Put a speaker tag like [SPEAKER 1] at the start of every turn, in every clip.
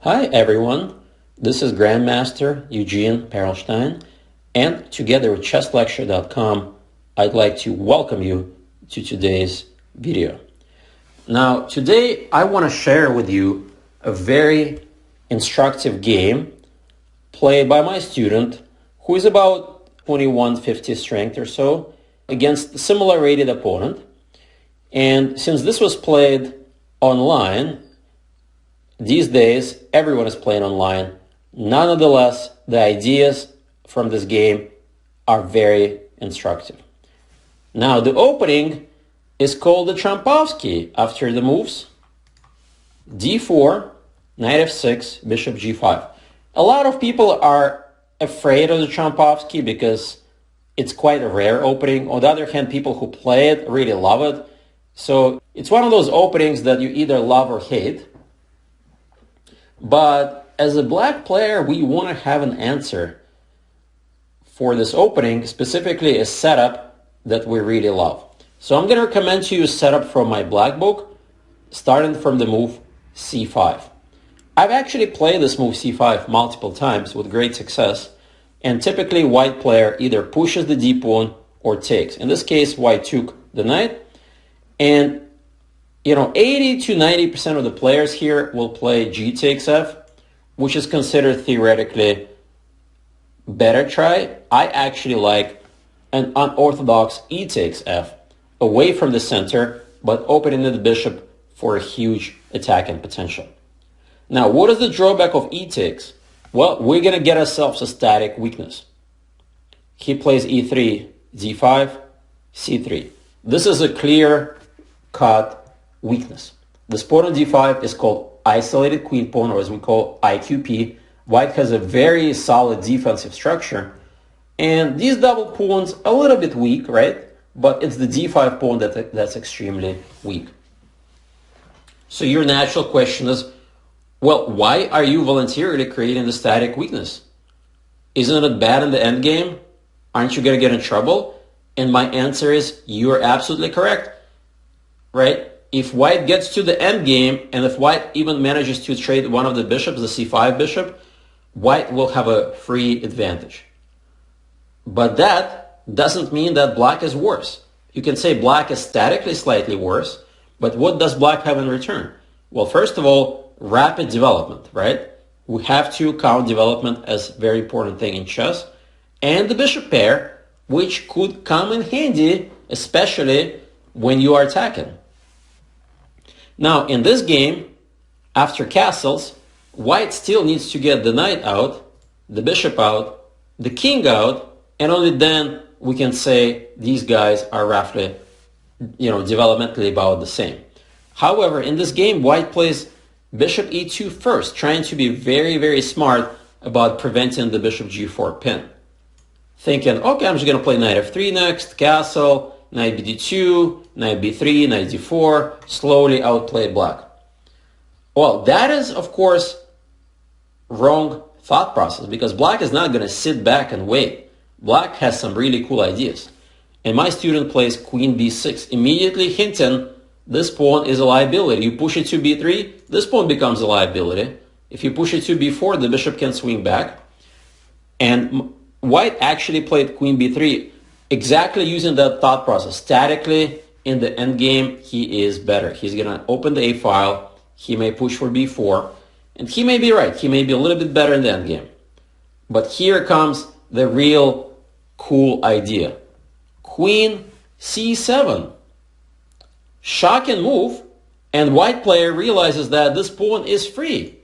[SPEAKER 1] Hi everyone, this is Grandmaster Eugene Perelshteyn, and together with chesslecture.com, I'd like to welcome you to today's video. Now, today I want to share with you a very instructive game played by my student who is about 2150 strength or so against a similar rated opponent. And since this was played online, these days, everyone is playing online. Nonetheless, the ideas from this game are very instructive. Now, the opening is called the Trompowsky after the moves d4, knight f6, bishop g5. A lot of people are afraid of the Trompowsky because it's quite a rare opening. On the other hand, people who play it really love it. So it's one of those openings that you either love or hate. But as a black player, we want to have an answer for this opening, specifically a setup that we really love. So I'm going to recommend to you a setup from my black book, starting from the move c5. I've actually played this move c5 multiple times with great success, and typically white player either pushes the d pawn or takes. In this case, white took the knight, and 80 to 90% of the players here will play g takes f, which is considered theoretically better try. I actually like an unorthodox e takes f, away from the center, but opening the bishop for a huge attacking potential. Now, what is the drawback of e takes? Well, we're going to get ourselves a static weakness. He plays e3, d5, c3. This is a clear-cut weakness. This pawn on d5 is called isolated queen pawn, or as we call IQP. White has a very solid defensive structure, and these double pawns a little bit weak, right? But it's the d5 pawn that's extremely weak. So your natural question is, well, why are you voluntarily creating the static weakness? Isn't it bad in the endgame? Aren't you going to get in trouble? And my answer is, you're absolutely correct, right? If white gets to the endgame, and if white even manages to trade one of the bishops, the c5 bishop, white will have a free advantage. But that doesn't mean that black is worse. You can say black is statically slightly worse, but what does black have in return? Well, first of all, rapid development, right? We have to count development as a very important thing in chess, and the bishop pair, which could come in handy, especially when you are attacking. Now, in this game, after castles, white still needs to get the knight out, the bishop out, the king out, and only then we can say these guys are roughly, developmentally about the same. However, in this game, white plays bishop e2 first, trying to be very, very smart about preventing the bishop g4 pin. Thinking, okay, I'm just going to play knight f3 next, castle, knight bd2, knight b3, knight d4, slowly outplay black. Well, that is, of course, wrong thought process, because black is not going to sit back and wait. Black has some really cool ideas. And my student plays queen b6, immediately hinting this pawn is a liability. You push it to b3, this pawn becomes a liability. If you push it to b4, the bishop can swing back. And white actually played queen b3 exactly using that thought process. Statically, in the endgame, he is better. He's going to open the A file. He may push for b4. And he may be right. He may be a little bit better in the endgame. But here comes the real cool idea. Queen c7. Shocking move. And white player realizes that this pawn is free.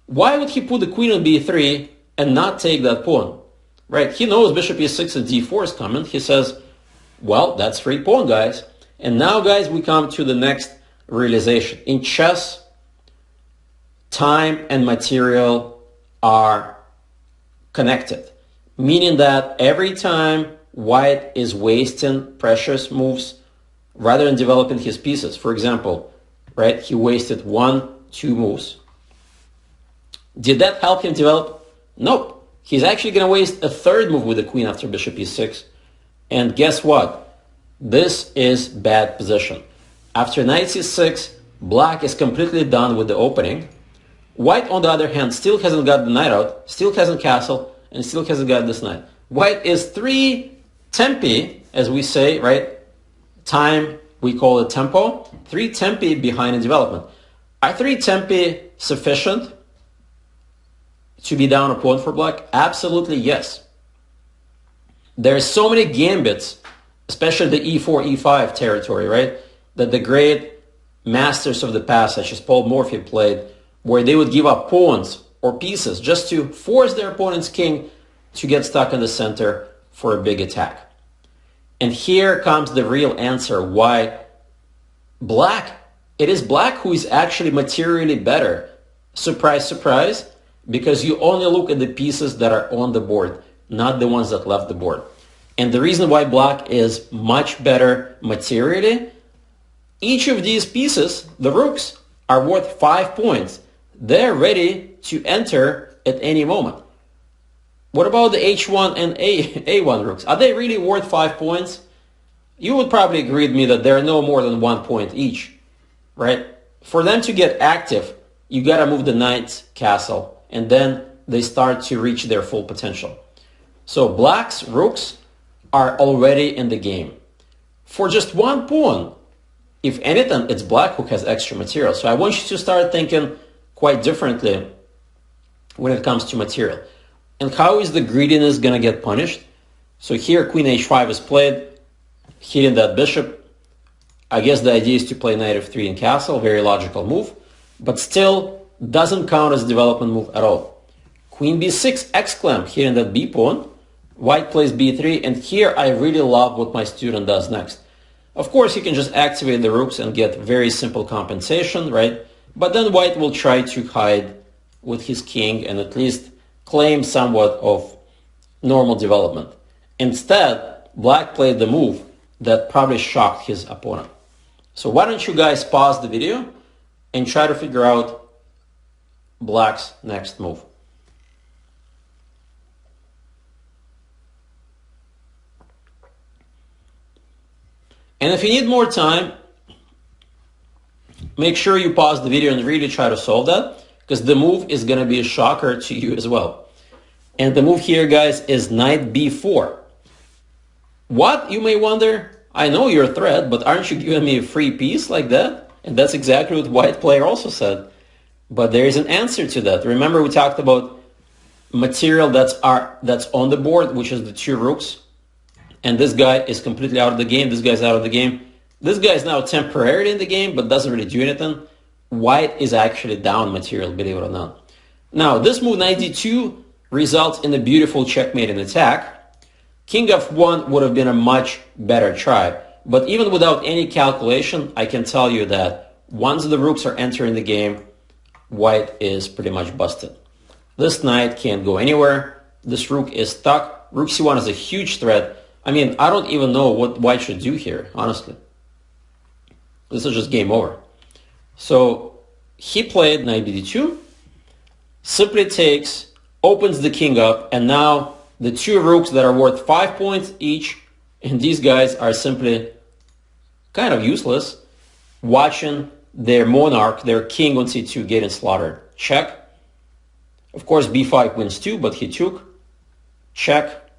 [SPEAKER 1] Why would he put the queen on b3 and not take that pawn? Right, he knows bishop e6 and d4 is coming. He says, well, that's free pawn, guys. And now, guys, we come to the next realization. In chess, time and material are connected, meaning that every time white is wasting precious moves rather than developing his pieces, for example, right, he wasted 1-2 moves. Did that help him develop? Nope. He's actually going to waste a third move with the queen after bishop e6. And guess what? This is bad position. After knight c6, black is completely done with the opening. White, on the other hand, still hasn't got the knight out, still hasn't castle, and still hasn't got this knight. White is 3 tempi, as we say, right? Time, we call it tempo. 3 tempi behind in development. Are 3 tempi sufficient to be down a pawn for black? Absolutely yes. There's so many gambits, especially the e4, e5 territory, right? That the great masters of the past, such as Paul Morphy, played, where they would give up pawns or pieces just to force their opponent's king to get stuck in the center for a big attack. And here comes the real answer why it is black who is actually materially better. Surprise, surprise, because you only look at the pieces that are on the board, not the ones that left the board. And the reason why black is much better materially, each of these pieces, the rooks, are worth 5 points. They're ready to enter at any moment. What about the h1 and a1 rooks? Are they really worth 5 points? You would probably agree with me that they're no more than 1 point each, right? For them to get active, you gotta move the knight's castle, and then they start to reach their full potential. So black's rooks are already in the game. For just 1 pawn, if anything, it's black who has extra material. So I want you to start thinking quite differently when it comes to material. And how is the greediness gonna get punished? So here queen h5 is played, hitting that bishop. I guess the idea is to play knight f3 in castle, very logical move, but still doesn't count as development move at all. Queen b6 exclamp, hitting that b pawn. White plays b3, and here I really love what my student does next. Of course, he can just activate the rooks and get very simple compensation, right? But then white will try to hide with his king and at least claim somewhat of normal development. Instead, black played the move that probably shocked his opponent. So why don't you guys pause the video and try to figure out black's next move. And if you need more time, make sure you pause the video and really try to solve that, because the move is going to be a shocker to you as well. And the move here, guys, is knight b4. What, you may wonder? I know you're a threat, but aren't you giving me a free piece like that? And that's exactly what white player also said. But there is an answer to that. Remember, we talked about material that's on the board, which is the 2 rooks. And this guy is completely out of the game. This guy's out of the game. This guy is now temporarily in the game, but doesn't really do anything. White is actually down material, believe it or not. Now, this move, knight d2, results in a beautiful checkmate in attack. King f1 would have been a much better try. But even without any calculation, I can tell you that once the rooks are entering the game, white is pretty much busted. This knight can't go anywhere. This rook is stuck. Rook c1 is a huge threat. I mean, I don't even know what white should do here, honestly. This is just game over. So he played knight d2, simply takes, opens the king up, and now the 2 rooks that are worth 5 points each, and these guys are simply kind of useless, watching their monarch, their king on c2 getting slaughtered. Check. Of course, b5 wins too, but he took. Check.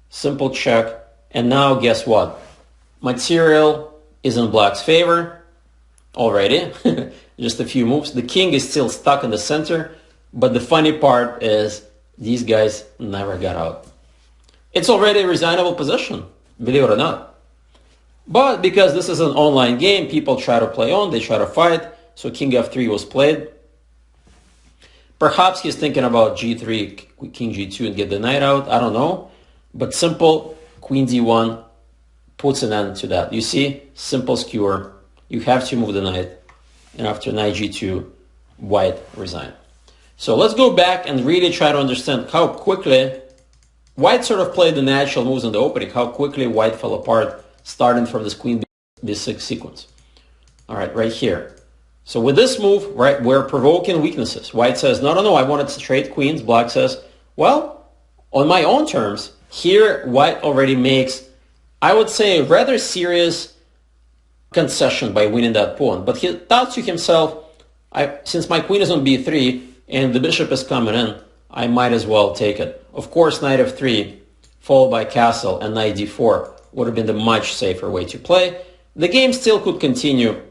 [SPEAKER 1] Simple check. And now guess what? Material is in black's favor already. Just a few moves. The king is still stuck in the center, but the funny part is these guys never got out. It's already a resignable position, believe it or not. But because this is an online game, people try to play on, they try to fight. So king f3 was played. Perhaps he's thinking about g3, king g2 and get the knight out. I don't know. But simple, queen d1 puts an end to that. You see, simple skewer. You have to move the knight. And after knight g2, white resigned. So let's go back and really try to understand how quickly white sort of played the natural moves in the opening, how quickly white fell apart starting from this queen b6 sequence. All right, right here. So with this move, right, we're provoking weaknesses. White says, no, no, no, I wanted straight queens. Black says, well, on my own terms, here white already makes, I would say, a rather serious concession by winning that pawn. But he thought to himself, since my queen is on b3, and the bishop is coming in, I might as well take it. Of course, knight f3 followed by castle and knight d4 would have been the much safer way to play. The game still could continue.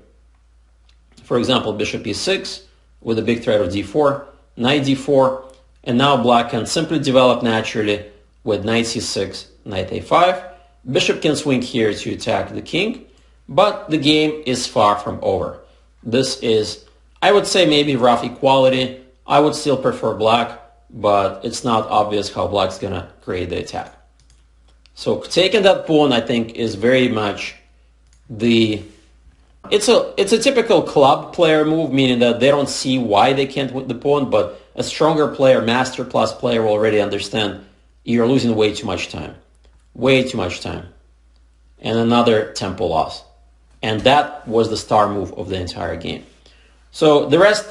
[SPEAKER 1] For example, bishop e6 with a big threat of d4, knight d4, and now black can simply develop naturally with knight c6, knight a5. Bishop can swing here to attack the king, but the game is far from over. This is, I would say, maybe rough equality. I would still prefer black, but it's not obvious how black's gonna create the attack. So taking that pawn, I think, is very much it's a typical club player move, meaning that they don't see why they can't win the pawn, but a stronger player, master class player, will already understand you're losing way too much time. Way too much time. And another tempo loss. And that was the star move of the entire game. So the rest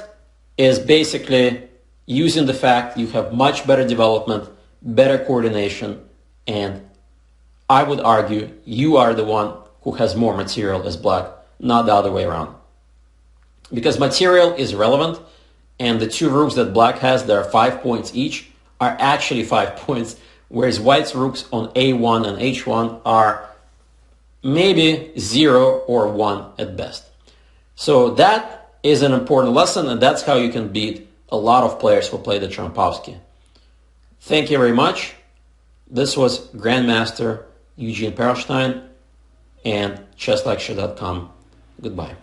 [SPEAKER 1] is basically using the fact you have much better development, better coordination, and I would argue you are the one who has more material as black, not the other way around. Because material is relevant, and the two rooks that black has, that are 5 points each, are actually 5 points, whereas white's rooks on a1 and h1 are maybe 0 or 1 at best. So that is an important lesson, and that's how you can beat a lot of players who play the Trompowsky. Thank you very much. This was Grandmaster Eugene Perelshteyn and chesslecture.com. Goodbye.